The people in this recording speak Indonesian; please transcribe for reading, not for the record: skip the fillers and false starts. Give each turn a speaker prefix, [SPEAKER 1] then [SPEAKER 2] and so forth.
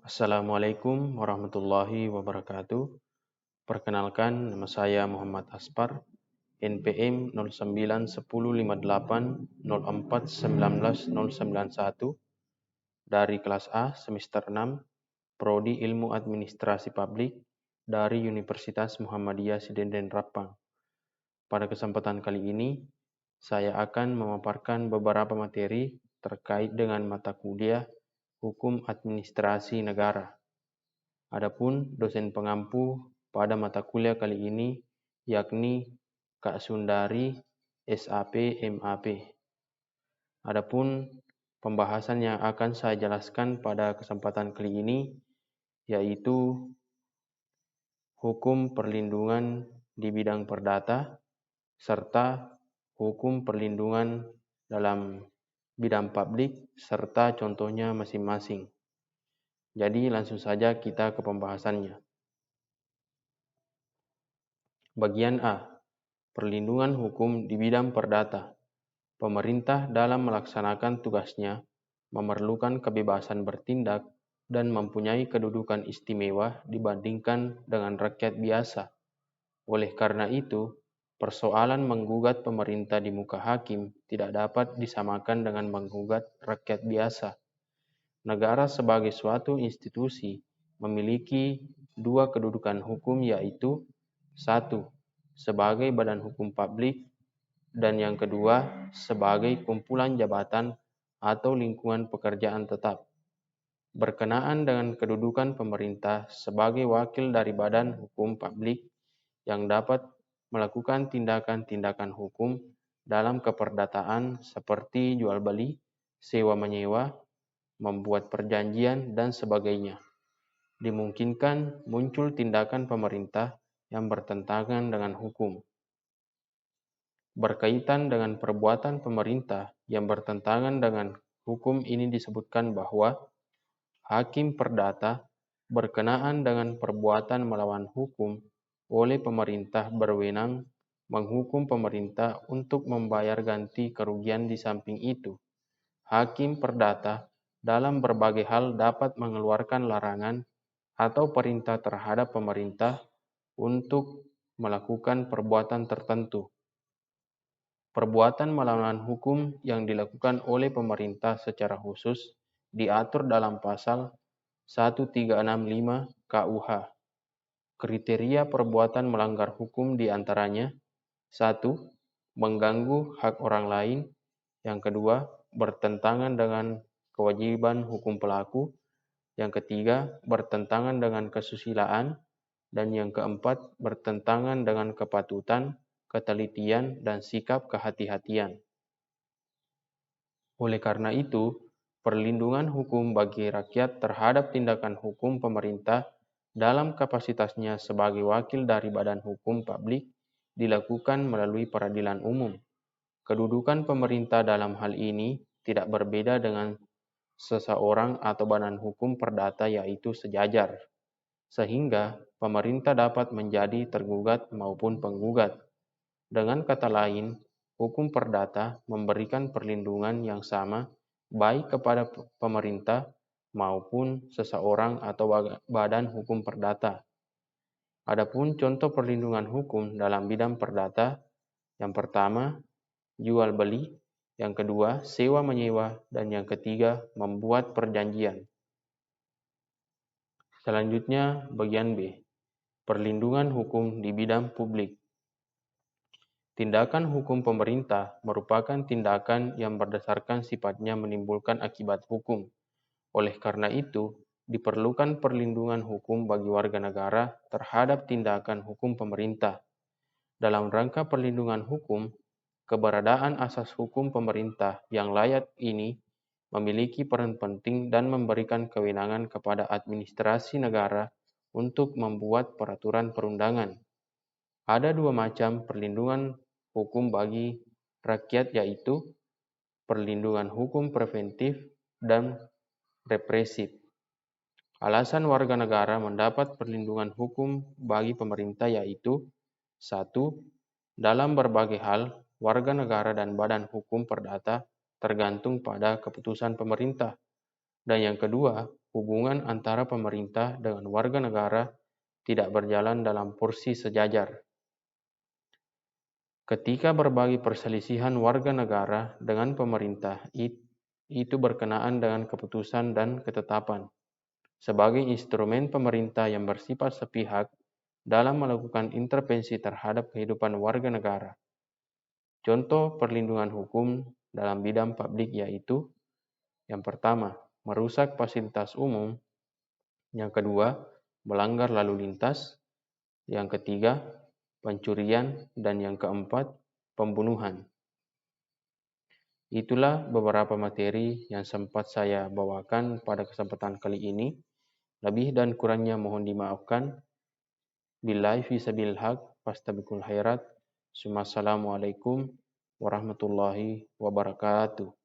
[SPEAKER 1] Assalamualaikum warahmatullahi wabarakatuh. Perkenalkan, nama saya Muhammad Aspar, NPM 091058041991 dari kelas A semester 6, Prodi Ilmu Administrasi Publik dari Universitas Muhammadiyah Sidenden Rappang. Pada kesempatan kali ini, saya akan memaparkan beberapa materi terkait dengan mata kuliah Hukum Administrasi Negara. Adapun dosen pengampu pada mata kuliah kali ini yakni Kak Sundari, SAP, MAP. Adapun pembahasan yang akan saya jelaskan pada kesempatan kali ini yaitu hukum perlindungan di bidang perdata serta hukum perlindungan dalam bidang publik serta contohnya masing-masing. Jadi langsung saja kita ke pembahasannya. Bagian A. Perlindungan hukum di bidang perdata. Pemerintah dalam melaksanakan tugasnya memerlukan kebebasan bertindak dan mempunyai kedudukan istimewa dibandingkan dengan rakyat biasa. Oleh karena itu, persoalan menggugat pemerintah di muka hakim tidak dapat disamakan dengan menggugat rakyat biasa. Negara sebagai suatu institusi memiliki dua kedudukan hukum yaitu satu, sebagai badan hukum publik dan yang kedua sebagai kumpulan jabatan atau lingkungan pekerjaan tetap. Berkenaan dengan kedudukan pemerintah sebagai wakil dari badan hukum publik yang dapat melakukan tindakan-tindakan hukum dalam keperdataan seperti jual beli, sewa menyewa, membuat perjanjian, dan sebagainya. Dimungkinkan muncul tindakan pemerintah yang bertentangan dengan hukum. Berkaitan dengan perbuatan pemerintah yang bertentangan dengan hukum ini disebutkan bahwa hakim perdata berkenaan dengan perbuatan melawan hukum oleh pemerintah berwenang menghukum pemerintah untuk membayar ganti kerugian. Di samping itu, hakim perdata dalam berbagai hal dapat mengeluarkan larangan atau perintah terhadap pemerintah untuk melakukan perbuatan tertentu. Perbuatan melawan hukum yang dilakukan oleh pemerintah secara khusus diatur dalam pasal 1365 KUH. Kriteria perbuatan melanggar hukum diantaranya: 1. Mengganggu hak orang lain. Yang kedua, bertentangan dengan kewajiban hukum pelaku. Yang ketiga, bertentangan dengan kesusilaan. Dan yang keempat, bertentangan dengan kepatutan, ketelitian, dan sikap kehati-hatian. Oleh karena itu, perlindungan hukum bagi rakyat terhadap tindakan hukum pemerintah dalam kapasitasnya sebagai wakil dari badan hukum publik dilakukan melalui peradilan umum. Kedudukan pemerintah dalam hal ini tidak berbeda dengan seseorang atau badan hukum perdata, yaitu sejajar, sehingga pemerintah dapat menjadi tergugat maupun penggugat. Dengan kata lain, hukum perdata memberikan perlindungan yang sama baik kepada pemerintah maupun seseorang atau badan hukum perdata. Adapun contoh perlindungan hukum dalam bidang perdata, yang pertama, jual beli, yang kedua, sewa menyewa, dan yang ketiga, membuat perjanjian. Selanjutnya, bagian B. Perlindungan hukum di bidang publik. Tindakan hukum pemerintah merupakan tindakan yang berdasarkan sifatnya menimbulkan akibat hukum. Oleh karena itu, diperlukan perlindungan hukum bagi warga negara terhadap tindakan hukum pemerintah. Dalam rangka perlindungan hukum, keberadaan asas hukum pemerintah yang layak ini memiliki peran penting dan memberikan kewenangan kepada administrasi negara untuk membuat peraturan perundangan. Ada dua macam perlindungan hukum bagi rakyat, yaitu perlindungan hukum preventif dan represif. Alasan warga negara mendapat perlindungan hukum bagi pemerintah yaitu: 1. Dalam berbagai hal, warga negara dan badan hukum perdata tergantung pada keputusan pemerintah. Dan yang kedua, hubungan antara pemerintah dengan warga negara tidak berjalan dalam porsi sejajar. Ketika berbagai perselisihan warga negara dengan pemerintah itu berkenaan dengan keputusan dan ketetapan sebagai instrumen pemerintah yang bersifat sepihak dalam melakukan intervensi terhadap kehidupan warga negara. Contoh perlindungan hukum dalam bidang publik yaitu yang pertama, merusak fasilitas umum, yang kedua, melanggar lalu lintas, yang ketiga, pencurian, dan yang keempat, pembunuhan. Itulah beberapa materi yang sempat saya bawakan pada kesempatan kali ini. Lebih dan kurangnya mohon dimaafkan. Billahi fi sabilil haq, fastabiqul khairat. Assalamualaikum warahmatullahi wabarakatuh.